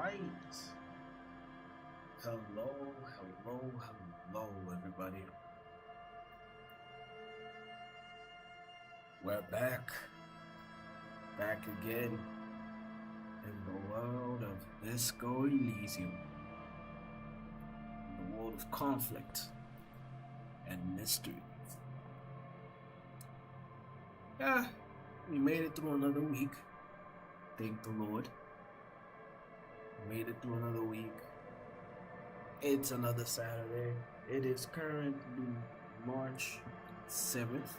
right. Hello, everybody. We're back again in the world of Disco Elysium, the world of conflict and mystery. Yeah, we made it through another week. Thank the Lord. We made it through another week. It's another Saturday. It is currently March 7th,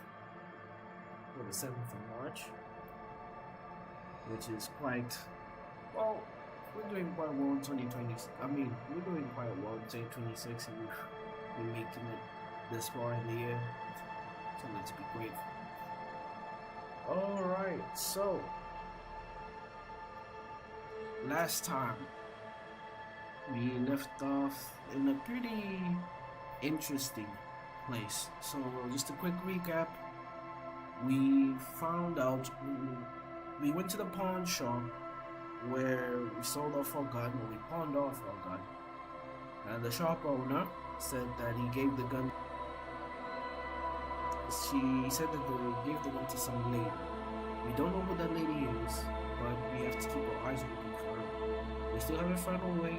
or the 7th of March, which is quite, well, we're doing quite well in 2020. I mean, we're doing quite well in 2026, and we're making it this far in the year, so let's be grateful. Alright, so, last time, we left off in a pretty interesting place. So just a quick recap. We found out, we went to the pawn shop where we sold off our gun, or we pawned off our gun. And the shop owner said that he gave the gun, she said that they gave the gun to some lady. We don't know who that lady is, but we have to keep our eyes open for her. We still haven't found a way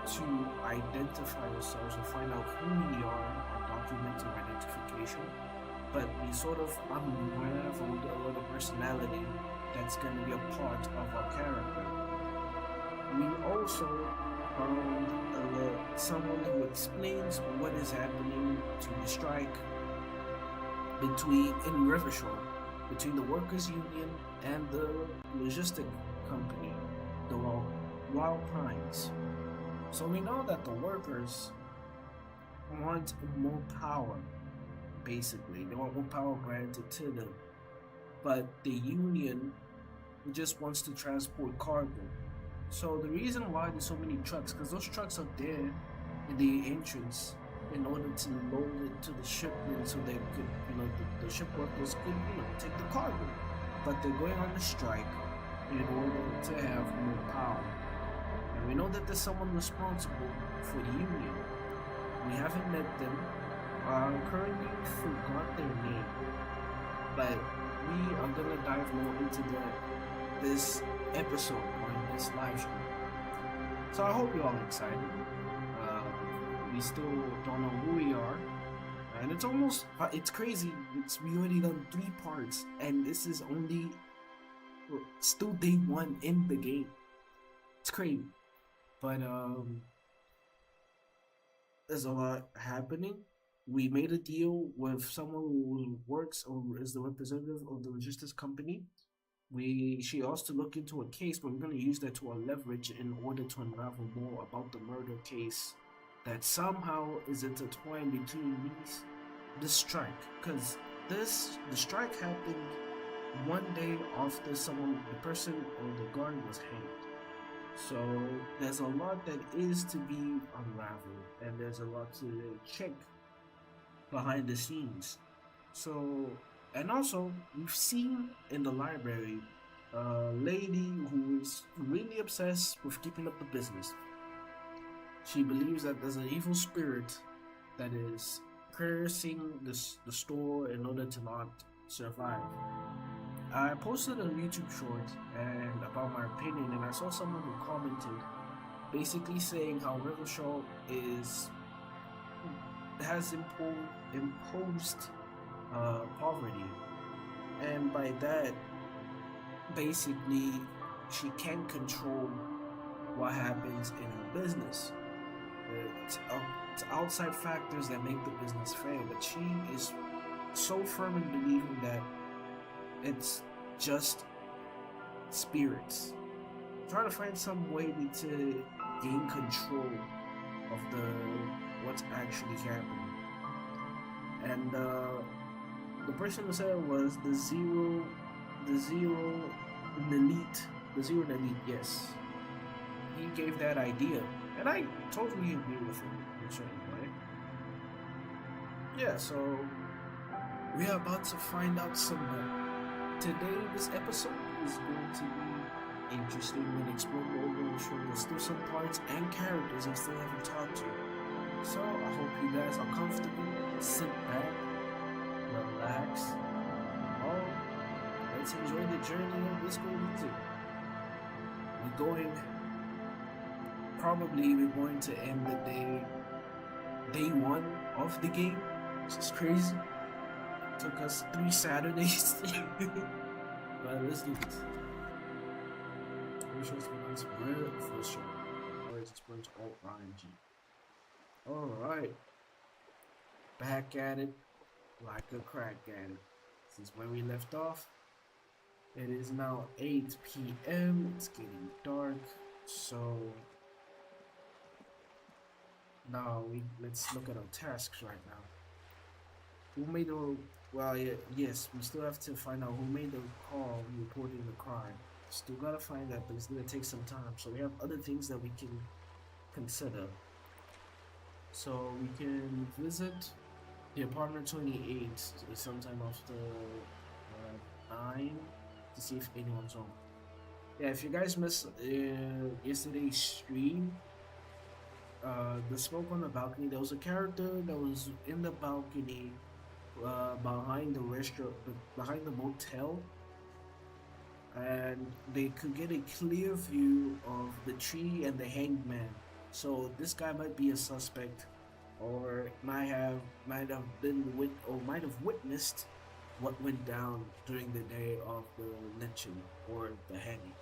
to identify ourselves or find out who we are or document our identification, but we sort of unraveled a little personality that's going to be a part of our character. We also found someone who explains what is happening to the strike in Rivershore between the workers union and the logistic company, the Wild Pines. So we know that the workers want more power, basically. They want more power granted to them. But the union just wants to transport cargo. So the reason why there's so many trucks, because those trucks are there in the entrance in order to load it to the shipment so they could, the ship workers could, take the cargo. But they're going on the strike in order to have more power. And we know that there's someone responsible for the union. We haven't met them. Currently forgot their name. But we are gonna dive more into this episode on this live stream. So I hope you're all excited. We still don't know who we are. And it's crazy. We already done 3 parts. And this is only still day 1 in the game. It's crazy. But there's a lot happening. We made a deal with someone who works or is the representative of the logistics company. She asked to look into a case, but we're going to use that to our leverage in order to unravel more about the murder case that somehow is intertwined between the strike. Because the strike happened one day after the person or the guard was hanged. So there's a lot that is to be unraveled, and there's a lot to check behind the scenes. So, and also we've seen in the library a lady who is really obsessed with keeping up the business. She believes that there's an evil spirit that is cursing the store in order to not survive. I posted a YouTube short and about my opinion, and I saw someone who commented basically saying how Rivershore has imposed poverty, and by that basically she can't control what happens in her business. It's outside factors that make the business fail, but she is so firm in believing that it's just spirits. Trying to find some way to gain control of what's actually happening. And the person who said it was the zero elite, yes. He gave that idea, and I totally agree with him in a certain way. Yeah, so we are about to find out some more. Today, this episode is going to be interesting when exploring the overall show. There's still some parts and characters I still haven't talked to. So I hope you guys are comfortable. Sit back, relax. Oh, let's enjoy the journey of Disco Elysium. We're going to end the day one of the game. This is crazy. It took us 3 Saturdays. But let's do this. For sure. Always explain to all RNG. Alright. Back at it like a crack at it. Since where we left off. It is now 8 p.m. It's getting dark. So now let's look at our tasks right now. Who made the yes, we still have to find out who made the call reporting the crime. Still gotta find that, but it's gonna take some time. So we have other things that we can consider. So we can visit the apartment 28 sometime after 9 to see if anyone's home. Yeah, if you guys missed yesterday's stream, the smoke on the balcony, there was a character that was in the balcony behind the restaurant, behind the motel, and they could get a clear view of the tree and the hanged man. So this guy might be a suspect, or might have witnessed what went down during the day of the lynching or the hanging.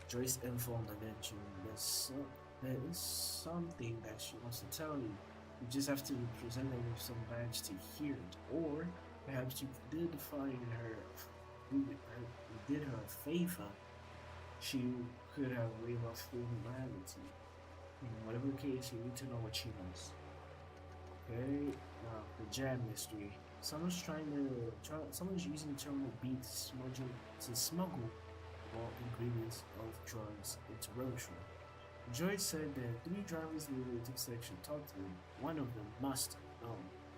Joyce informed the lynching. There is something that she wants to tell you. You just have to present her with some badge to hear it, or perhaps you did find her. You did her a favor. She could have waived off humanity. In whatever case, you need to know what she knows. Okay, now the jam mystery. Someone's using terminal B to smuggle raw ingredients of drugs into Roadshow. Joy said that 3 drivers in the intersection talked to him. One of them must know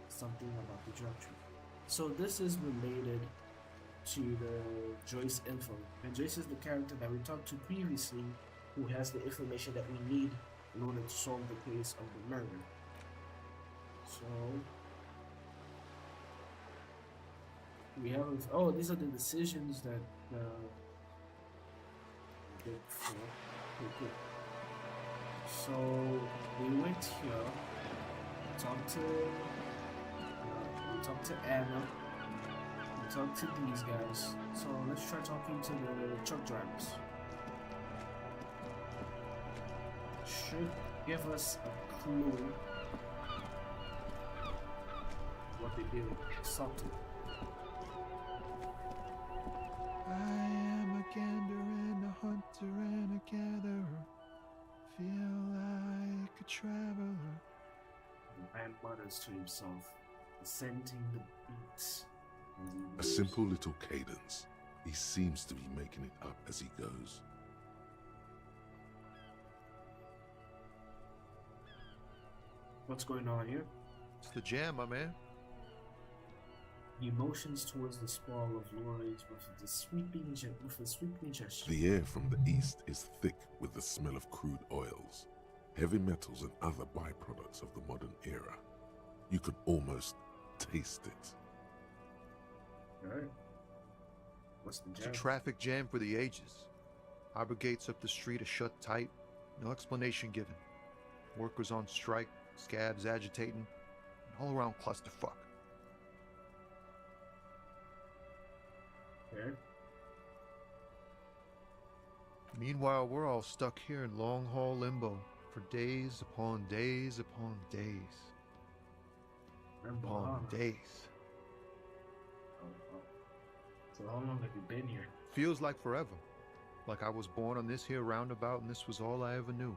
something about the drug trade. So this is related to the Joyce info. And Joyce is the character that we talked to previously, who has the information that we need in order to solve the case of the murder. So we have, these are the decisions that did before. Okay. So we went here, talked to Anna, we talked to these guys. So let's try talking to the truck drivers. Should give us a clue what they did. Something. I am a gander and a hunter and a gatherer. Feel like a traveler. The man mutters to himself, ascending the beats. A simple little cadence. He seems to be making it up as he goes. What's going on here? It's the jam, my man. He motions towards the sprawl of lorries with a sweeping gesture. The air from the east is thick with the smell of crude oils, heavy metals and other byproducts of the modern era. You could almost taste it. Alright. What's the jam? It's a traffic jam for the ages. Harbor gates up the street are shut tight. No explanation given. Workers on strike, scabs agitating, an all-around clusterfuck. Okay. Meanwhile, we're all stuck here in long-haul limbo for days upon days upon days. Upon days. Oh. So how long have you been here? Feels like forever. Like I was born on this here roundabout and this was all I ever knew.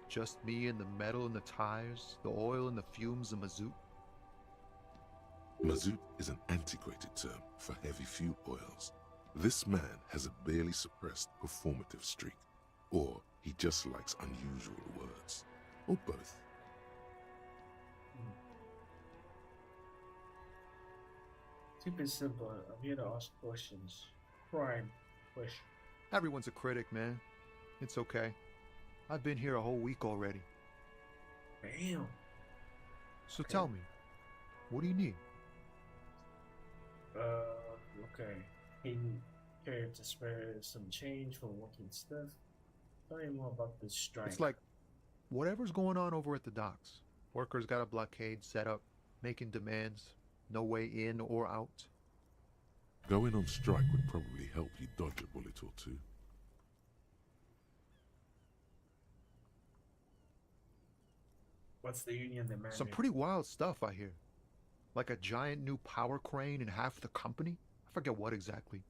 Just me and the metal and the tires, the oil and the fumes of mazout. Mazout is an antiquated term for heavy fuel oils. This man has a barely suppressed performative streak, or he just likes unusual words, or both. Keep it simple. I'm here to ask questions. Crime question. Everyone's a critic, man. It's okay. I've been here a whole week already. Damn. So Okay. tell me, what do you need? Okay. Can you care to spare some change for working stuff? Tell me more about this strike. It's like whatever's going on over at the docks. Workers got a blockade set up, making demands, no way in or out. Going on strike would probably help you dodge a bullet or two. What's the union demanding? Some pretty wild stuff, I hear. Like a giant new power crane in half the company? I forget what exactly.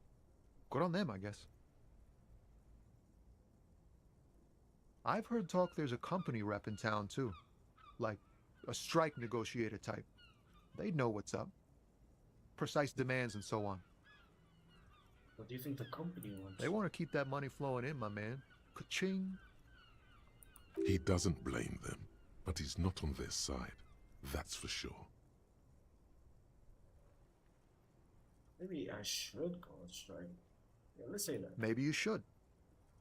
Good on them, I guess. I've heard talk there's a company rep in town, too. Like a strike negotiator type. They'd know what's up. Precise demands and so on. What do you think the company wants? They want to keep that money flowing in, my man. Ka-ching. He doesn't blame them, but he's not on their side. That's for sure. Maybe I should go on strike. Yeah, let's say that. Maybe you should.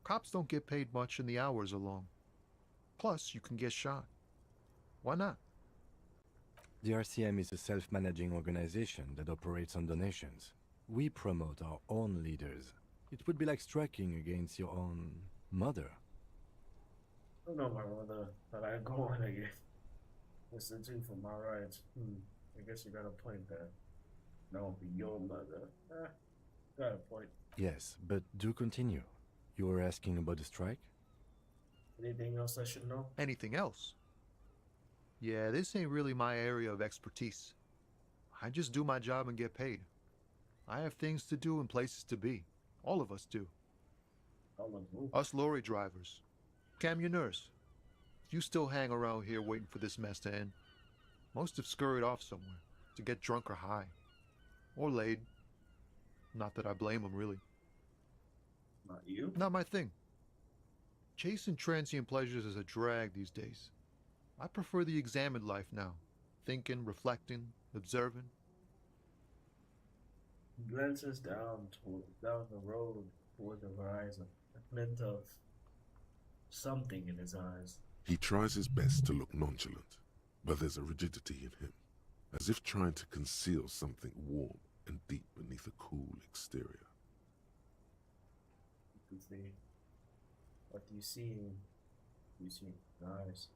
Cops don't get paid much and the hours are long. Plus, you can get shot. Why not? The RCM is a self-managing organization that operates on donations. We promote our own leaders. It would be like striking against your own mother. I don't know my mother, but I go on again. Listen to for my rights. I guess you got a point there. No, be your mother. Got a point. Yes, but do continue. You were asking about the strike? Anything else I should know? Anything else? Yeah, this ain't really my area of expertise. I just do my job and get paid. I have things to do and places to be. All of us do. Us lorry drivers. Camionneurs. You still hang around here waiting for this mess to end. Most have scurried off somewhere to get drunk or high. Or laid. Not that I blame them, really. Not you? Not my thing. Chasing transient pleasures is a drag these days. I prefer the examined life now. Thinking, reflecting, observing. He glances down the road toward the horizon, a glint of something in his eyes. He tries his best to look nonchalant, but there's a rigidity in him, as if trying to conceal something warm and deep beneath a cool exterior. What do you see in his eyes?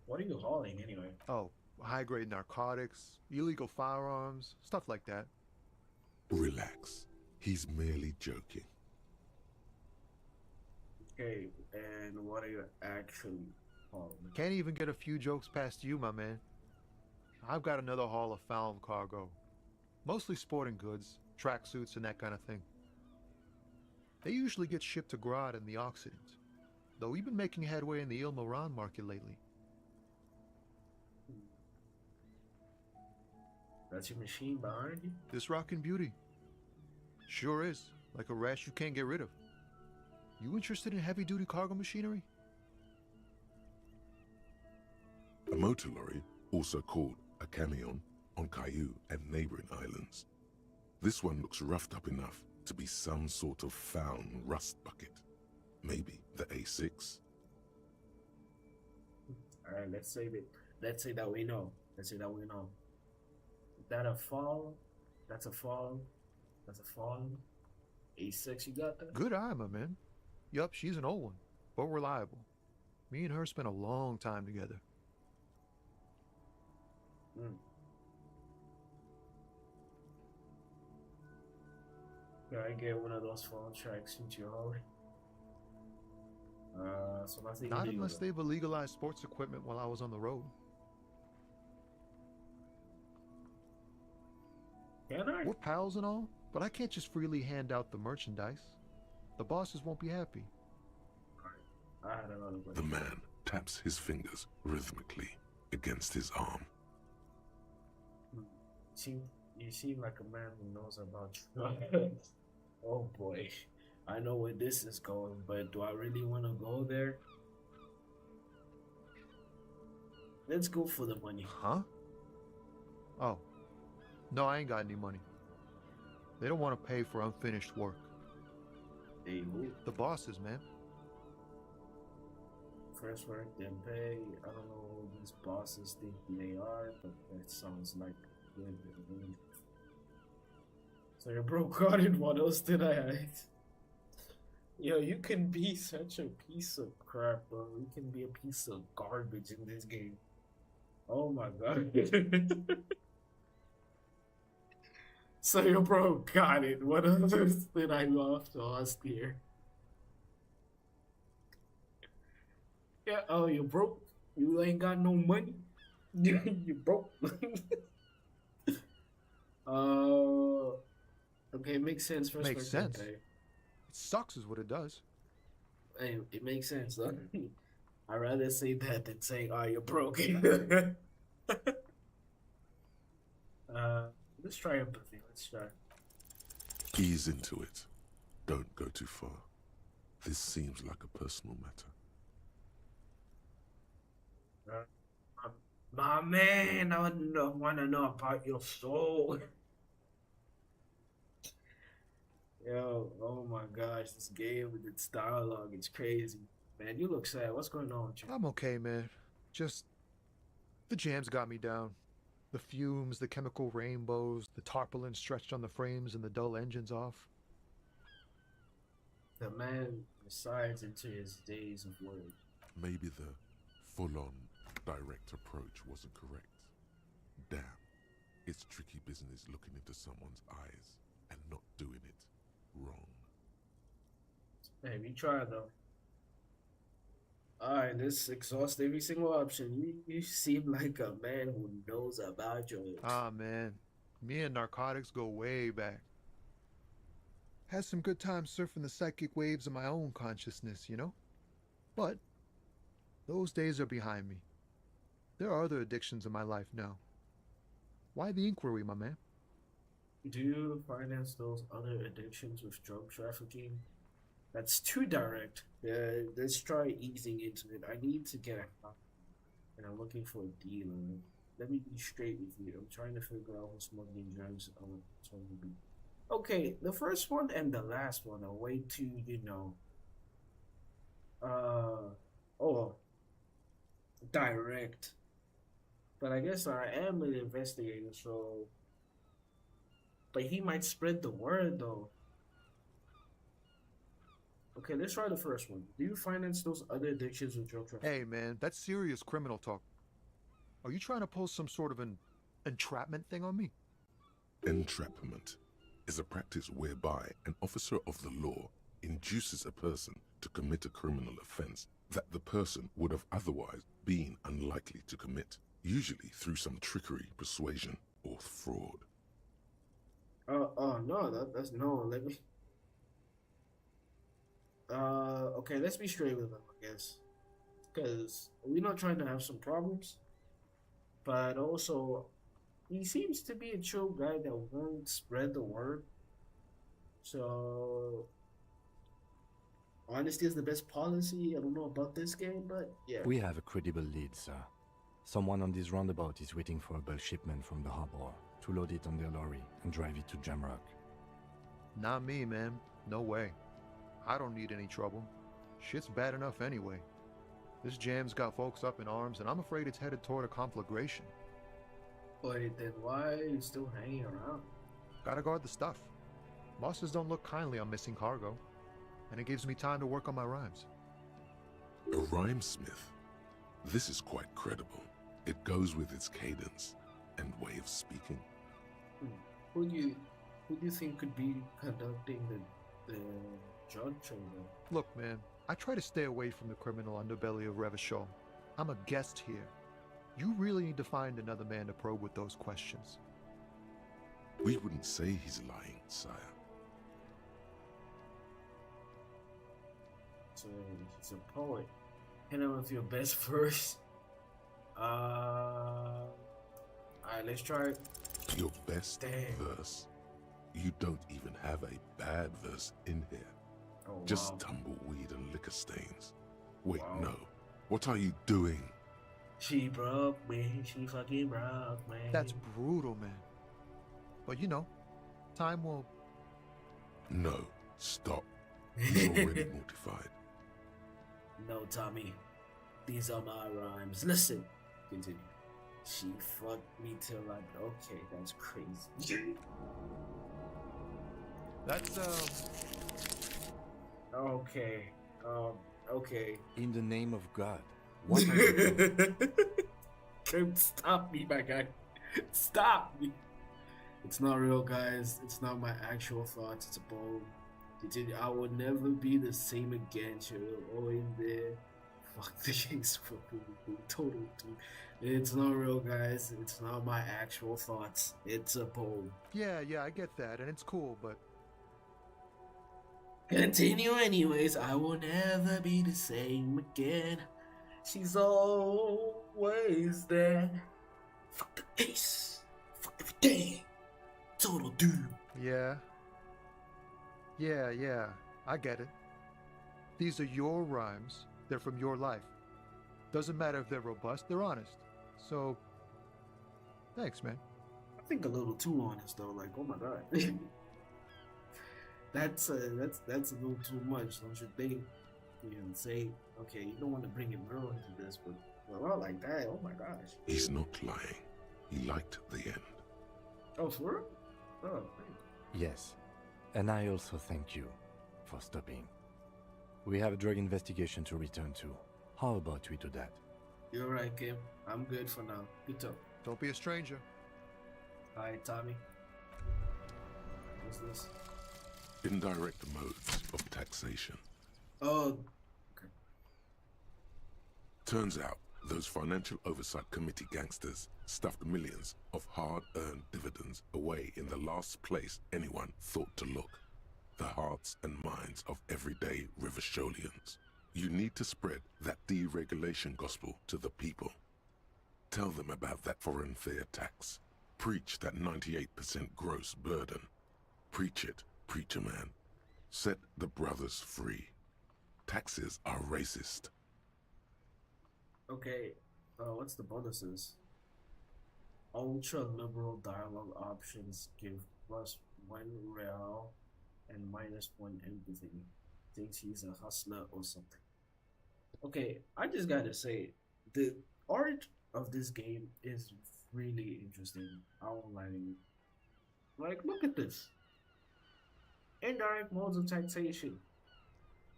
What are you hauling anyway? Oh, high-grade narcotics, illegal firearms, stuff like that. Relax. He's merely joking. Okay, and what are you actually hauling? Can't even get a few jokes past you, my man. I've got another haul of found cargo. Mostly sporting goods, tracksuits, and that kind of thing. They usually get shipped to Grad in the Occident, though we've been making headway in the Il Moran market lately. That's your machine behind you? This rockin' beauty. Sure is, like a rash you can't get rid of. You interested in heavy-duty cargo machinery? A motor lorry, also called a camion, on Caillou and neighboring islands. This one looks roughed up enough to be some sort of found rust bucket. Maybe the A6. Alright, let's say that we know. Let's say that we know. Is that a fall? That's a fall. That's a fall. A6, you got that? Good eye, my man. Yup, she's an old one, but reliable. Me and her spent a long time together. Can I get one of those phone tracks into your home? So nothing Not illegal. unless they've illegalized sports equipment while I was on the road. Can I? We're pals and all, but I can't just freely hand out the merchandise. The bosses won't be happy. I had another question. The man taps his fingers rhythmically against his arm. You seem like a man who knows about drugs. Oh boy. I know where this is going, but do I really want to go there? Let's go for the money. Huh? Oh. No, I ain't got any money. They don't want to pay for unfinished work. Hey, who? The bosses, man. First work, then pay. I don't know who these bosses think they are, but that sounds like good. So you're broke-hearted. What else did I hide? Yo, you can be such a piece of crap, bro. You can be a piece of garbage in this game. Oh my god. So you're broke. Got it. What else did I love to ask here? Yeah, oh, you're broke. You ain't got no money. You broke. Okay, makes sense. First Makes person, sense. okay. It sucks is what it does. Hey, it makes sense, though. I'd rather say that than saying, oh, you're broke. Let's try empathy. Let's try. Ease into it. Don't go too far. This seems like a personal matter. My man, I want to know about your soul. Yo, oh my gosh, this game with its dialogue, it's crazy. Man, you look sad. What's going on with you? I'm okay, man. Just the jams got me down. The fumes, the chemical rainbows, the tarpaulin stretched on the frames and the dull engines off. The man resides into his days of work. Maybe the full-on direct approach wasn't correct. Damn, it's tricky business looking into someone's eyes and not doing it wrong. Hey, we try though. Alright, let's exhaust every single option. You seem like a man who knows about your... Ah, man. Me and narcotics go way back. Had some good times surfing the psychic waves of my own consciousness, you know? But those days are behind me. There are other addictions in my life now. Why the inquiry, my man? Do you finance those other addictions with drug trafficking? That's too direct. Let's try easing into it. I need to get a car, and I'm looking for a dealer. Let me be straight with you. I'm trying to figure out who's smuggling drugs on Tobu. Okay, the first one and the last one are way too, direct. But I guess I am an investigator, so... But he might spread the word, though. Okay, let's try the first one. Do you finance those other addictions with drug trafficking? Hey, man, that's serious criminal talk. Are you trying to pull some sort of an entrapment thing on me? Entrapment is a practice whereby an officer of the law induces a person to commit a criminal offense that the person would have otherwise been unlikely to commit, usually through some trickery, persuasion, or fraud. No, that's no, let me... Okay, let's be straight with him, I guess. Because we're not trying to have some problems. But also, he seems to be a chill guy that won't spread the word. So, honesty is the best policy. I don't know about this game, but yeah. We have a credible lead, sir. Someone on this roundabout is waiting for a bulk shipment from the harbor to load it on their lorry and drive it to Jamrock. Not me, man. No way. I don't need any trouble. Shit's bad enough anyway. This jam's got folks up in arms, and I'm afraid it's headed toward a conflagration. But then why are you still hanging around? Gotta guard the stuff. Bosses don't look kindly on missing cargo, and it gives me time to work on my rhymes. A rhymesmith? This is quite credible. It goes with its cadence and way of speaking. Who do you think could be conducting the drug trade? Look, man, I try to stay away from the criminal underbelly of Revachol. I'm a guest here. You really need to find another man to probe with those questions. We wouldn't say he's lying, sire. So he's a poet. Hit him with your best verse. Alright, let's try it. Your best Damn. verse? You don't even have a bad verse in here. Oh, Just wow. tumbleweed and liquor stains. Wait, Wow. no. What are you doing? She broke me. She fucking broke me. That's brutal, man. But you know, time will No, stop. He's already mortified. No, Tommy. These are my rhymes. Listen. Continue. She fucked me till I... Okay, that's crazy. That's, Okay. Okay. In the name of God, what are you doing? Don't stop me, my guy. Stop me. It's not real, guys. It's not my actual thoughts. It's a poem. Continue. I will never be the same again. She will always there. Fuck the case for total dude. It's not real, guys. It's not my actual thoughts. It's a poem. yeah, I get that, and it's cool, but Continue anyways. I will never be the same again. She's always there. Fuck the case. Fuck everything. Total dude. yeah, I get it. These are your rhymes. They're from your life. Doesn't matter if they're robust, they're honest. So, thanks, man. I think a little too honest though. Like, oh my god. that's a little too much, don't you think? You know, say, okay, you don't want to bring a girl into this, but well, like that, oh my gosh. He's not lying. He liked the end. Oh, for real? Oh, thank Yes, and I also thank you for stopping. We have a drug investigation to return to. How about we do that? you. You're right, Kim. I'm good for now. Good talk. Don't be a stranger. Hi, Tommy. What's this? Indirect modes of taxation. Oh, okay. Turns out those Financial Oversight Committee gangsters stuffed millions of hard-earned dividends away in the last place anyone thought to look. The hearts and minds of everyday Riversholians. You need to spread that deregulation gospel to the people. Tell them about that foreign fair tax. Preach that 98% gross burden. Preach it, preacher man. Set the brothers free. Taxes are racist. Okay, what's the bonuses? Ultra-liberal dialogue options give plus 1 real and minus 1 empathy. Thinks he's a hustler or something. Okay, I just gotta say, the art of this game is really interesting. I won't lie to you. Like, look at this. Indirect modes of taxation.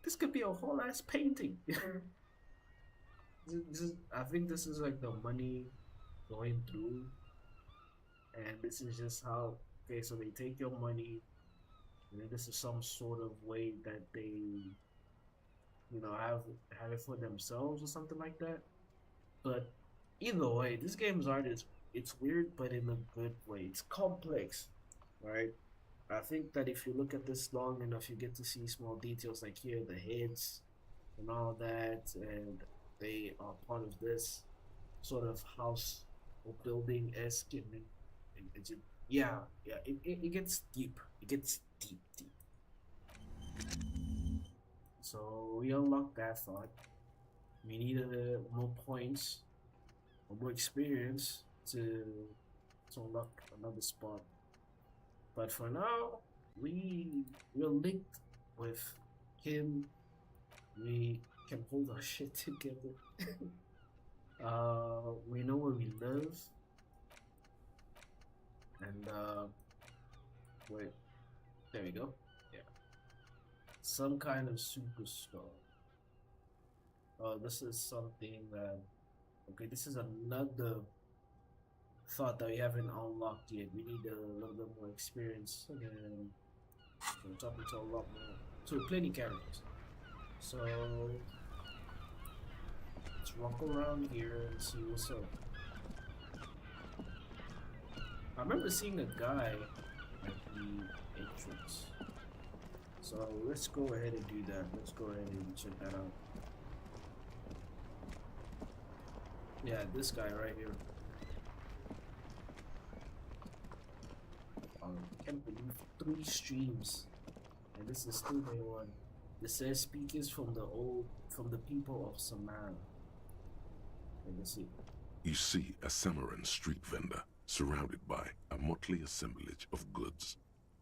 This could be a whole ass painting. I think this is like the money going through, and this is just how. Okay, so they take your money, and then this is some sort of way that they, you know, have it for themselves or something like that. But either way, this game's art is it's weird, but in a good way. It's complex, right? I think that if you look at this long enough, you get to see small details like here, the heads, and all that, and they are part of this sort of house or building-esque, and it gets deep. It gets deep. So we unlock that thought. We need more points or more experience to unlock another spot. But for now, we're linked with him. We can hold our shit together. We know where we live. And wait, there we go. Yeah, some kind of superstar. Oh, this is something that. Okay, this is another thought that we haven't unlocked yet. We need a little bit more experience again. We're talking to a lot more, to plenty characters. So let's walk around here and see what's up. I remember seeing a guy at the entrance. So let's go ahead and do that. Let's go ahead and check that out. Yeah, this guy right here. Can't believe 3 streams, and this is still day 1. This says speakers from the people of Snnr. Let's see. You see a Samaran street vendor surrounded by a motley assemblage of goods.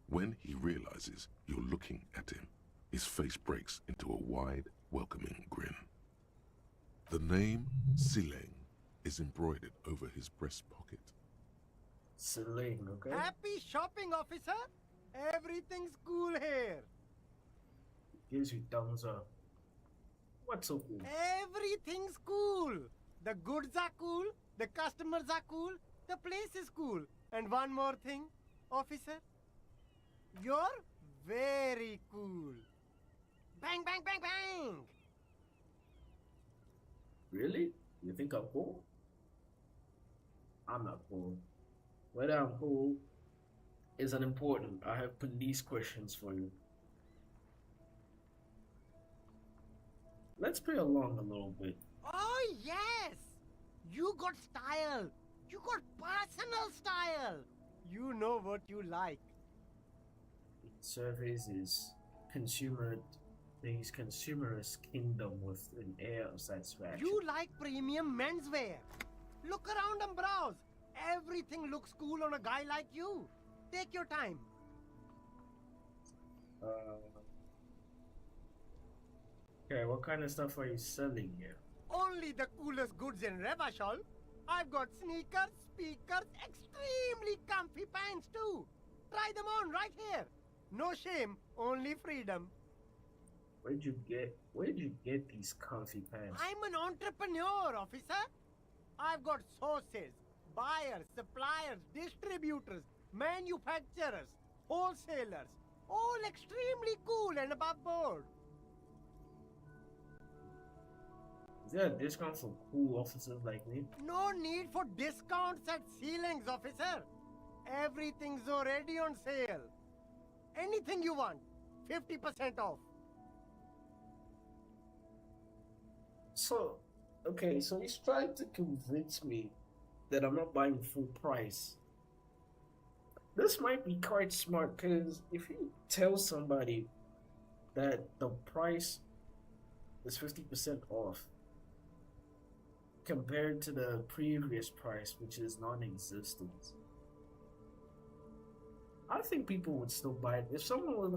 When he realizes you're looking at him, his face breaks into a wide, welcoming grin. The name Sileng is embroidered over his breast pocket. Celine, okay? Happy shopping, officer! Everything's cool here. Gives you thumbs up. What's so cool? Everything's cool. The goods are cool, the customers are cool, the place is cool. And one more thing, officer. You're very cool. Bang, bang, bang, bang! Really? You think I'm cool? I'm not cool. Whether I'm cool is unimportant. I have police questions for you. Let's play along a little bit. Oh, yes! You got style. You got personal style. You know what you like. It surveys his consumerist kingdom with an air of satisfaction. You like premium menswear. Look around and browse. Everything looks cool on a guy like you. Take your time. Okay, what kind of stuff are you selling here? Only the coolest goods in Revachol. I've got sneakers, speakers, extremely comfy pants too. Try them on right here. No shame, only freedom. Where'd you get these comfy pants? I'm an entrepreneur, officer. I've got sources, buyers, suppliers, distributors, manufacturers, wholesalers, all extremely cool and above board. Is there a discount for cool officers like me? No need for discounts at ceilings, officer. Everything's already on sale. Anything you want, 50% off. So, okay, so he's trying to convince me that I'm not buying full price. This might be quite smart, because if you tell somebody that the price is 50% off compared to the previous price, which is non-existent, I think people would still buy it. If someone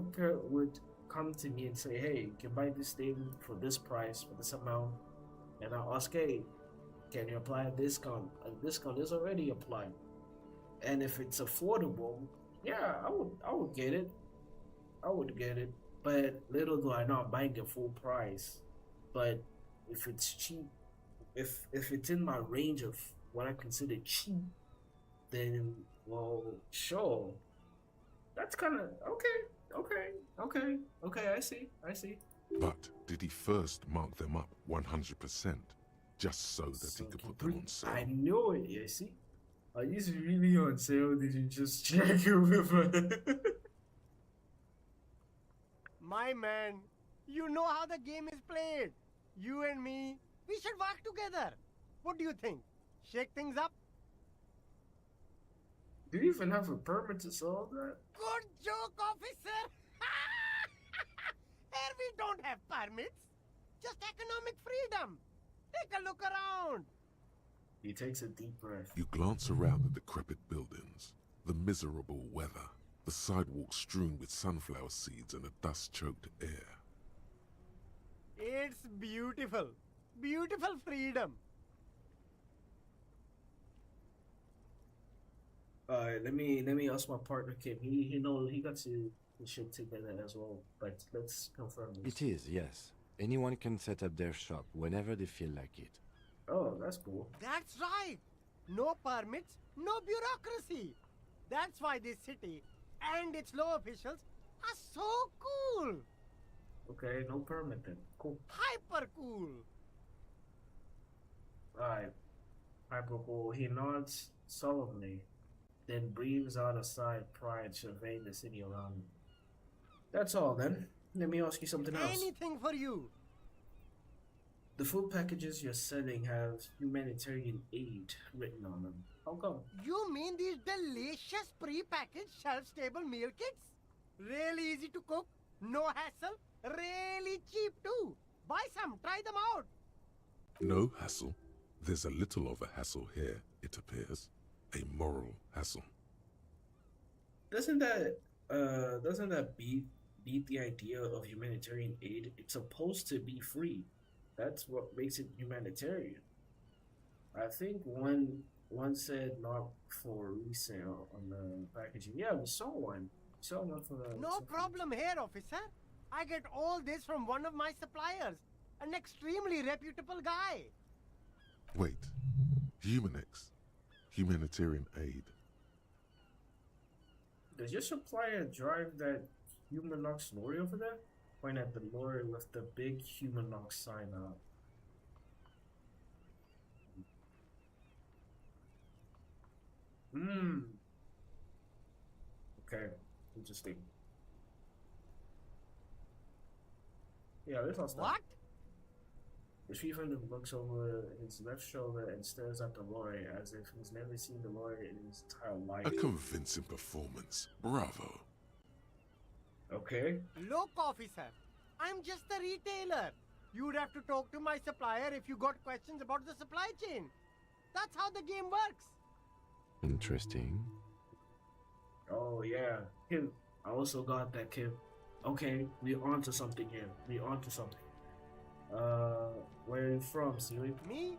would come to me and say, hey, you can buy this thing for this price, for this amount, and I'll ask, hey, can you apply a discount? A discount is already applied. And if it's affordable, yeah, I would get it. I would get it. But little do I know I'm buying it full price. But if it's cheap, if it's in my range of what I consider cheap, then, well, sure. That's kind of okay, I see. But did he first mark them up 100%, just so that he could put them on sale? I know it, you see. Are these really on sale? Did you just check it with her? My man, you know how the game is played. You and me, we should work together. What do you think? Shake things up? Do you even have a permit to sell that? Good joke, officer! Here we don't have permits. Just economic freedom. Take a look around. He takes a deep breath. You glance around the decrepit buildings, the miserable weather, the sidewalks strewn with sunflower seeds and a dust-choked air. It's beautiful. Beautiful freedom. Alright, let me ask my partner Kim. He knows he got to the shit together as well. But let's confirm this. It is, yes. Anyone can set up their shop whenever they feel like it. Oh, that's cool. That's right. No permits, no bureaucracy. That's why this city and its law officials are so cool. Okay, no permit then. Cool. Hyper cool. Alright. Hyper cool. He nods solemnly, then breathes out a sigh of pride, surveying the city around him. That's all then. Let me ask you something else. Anything for you. The food packages you're selling have humanitarian aid written on them. How come? You mean these delicious pre-packaged shelf-stable meal kits? Really easy to cook, no hassle, really cheap too. Buy some, try them out. No hassle. There's a little of a hassle here, it appears. A moral hassle. Doesn't that doesn't that beat the idea of humanitarian aid? It's supposed to be free. That's what makes it humanitarian. I think one said not for resale on the packaging. Yeah, we saw one. We saw one for the. No problem here, officer. I get all this from one of my suppliers, an extremely reputable guy. Wait. Humanex. Humanitarian aid. Does your supplier drive that HumanKnox lorry over there? Point at the lorry with the big HumanKnox sign out. Hmm. Okay. Interesting. Yeah, this all stuff. What? The chief looks over his left shoulder and stares at the lorry as if he's never seen the lorry in his entire life. A convincing performance. Bravo. Okay. Look, officer, I'm just a retailer. You'd have to talk to my supplier if you got questions about the supply chain. That's how the game works. Interesting. Oh yeah, Kim. I also got that, Kim. Okay, we onto something here. We onto something. Where are you from, Siri? Me?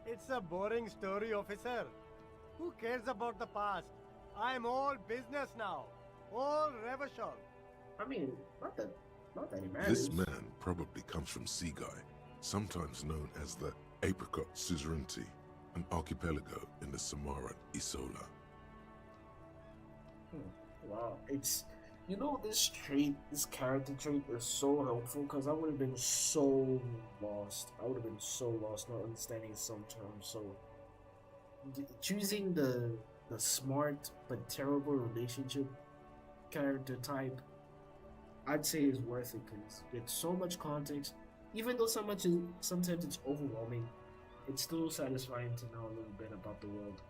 It's a boring story, officer. Who cares about the past? I'm all business now. All revolution. I mean, not that it matters. This man probably comes from Sugah, sometimes known as the Apricot Suzerainty, an archipelago in the Samaran Isola. Wow, it's this character trait is so helpful because I would have been so lost. I would have been so lost not understanding some terms. So choosing the smart but terrible relationship character type, I'd say is worth it because it's so much context. Even though sometimes it's overwhelming, it's still satisfying to know a little bit about the world.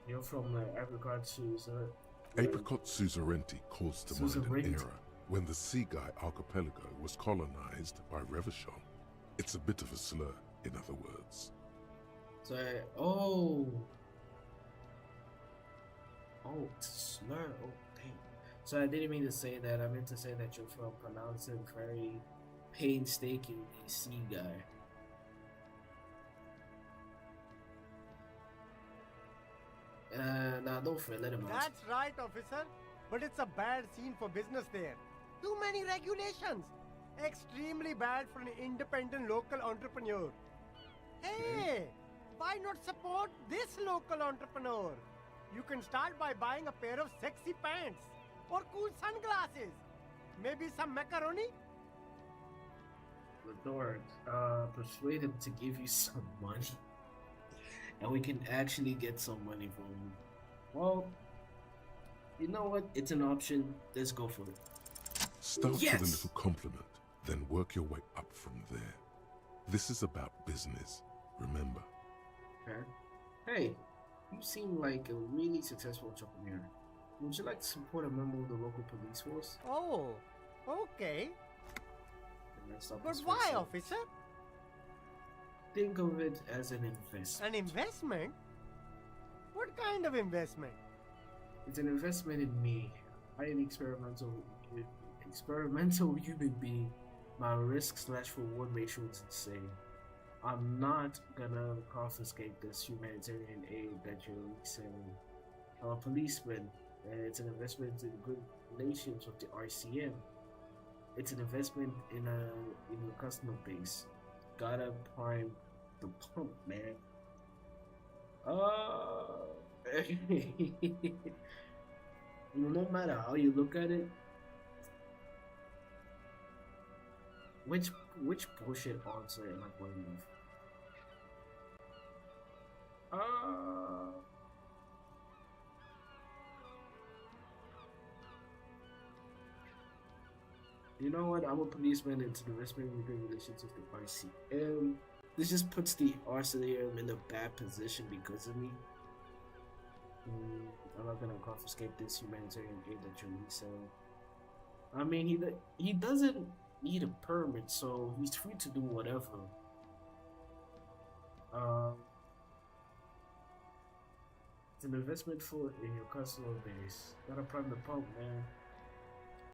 You're from Apricot Suzerainty. Apricot Suzerainty calls to mind an era when the Sugah archipelago was colonized by Revachol. It's a bit of a slur, in other words. So, it's a slur. Oh, dang. So I didn't mean to say that. I meant to say that you're from pronouncing very painstakingly Sugah. Nah, don't fret, let him out. That's right, officer. But it's a bad scene for business there. Too many regulations. Extremely bad for an independent local entrepreneur. Hey, why not support this local entrepreneur? You can start by buying a pair of sexy pants or cool sunglasses. Maybe some macaroni? Lord, persuade him to give you some money. And we can actually get some money from him. Well, you know what? It's an option. Let's go for it. Start with a little compliment, then work your way up from there. This is about business, remember. Okay. Hey, you seem like a really successful entrepreneur. Would you like to support a member of the local police force? Oh, okay. But why, officer? Think of it as an investment. An investment? What kind of investment? It's an investment in me. I am experimental human being. My risk/reward ratio is insane. I'm not gonna confiscate this humanitarian aid that you're reselling. I'm a policeman, and it's an investment in good relations with the RCM. It's an investment in your customer base. Gotta prime the pump, man. No matter how you look at it, which bullshit answer am I going with? You know what? I'm a policeman. It's an investment in good relations with the RCM. This just puts the RCM in a bad position because of me. I'm not gonna confiscate this humanitarian aid that you're reselling. I mean, he doesn't need a permit, so he's free to do It's an investment for in your customer base. Gotta prime the pump, man.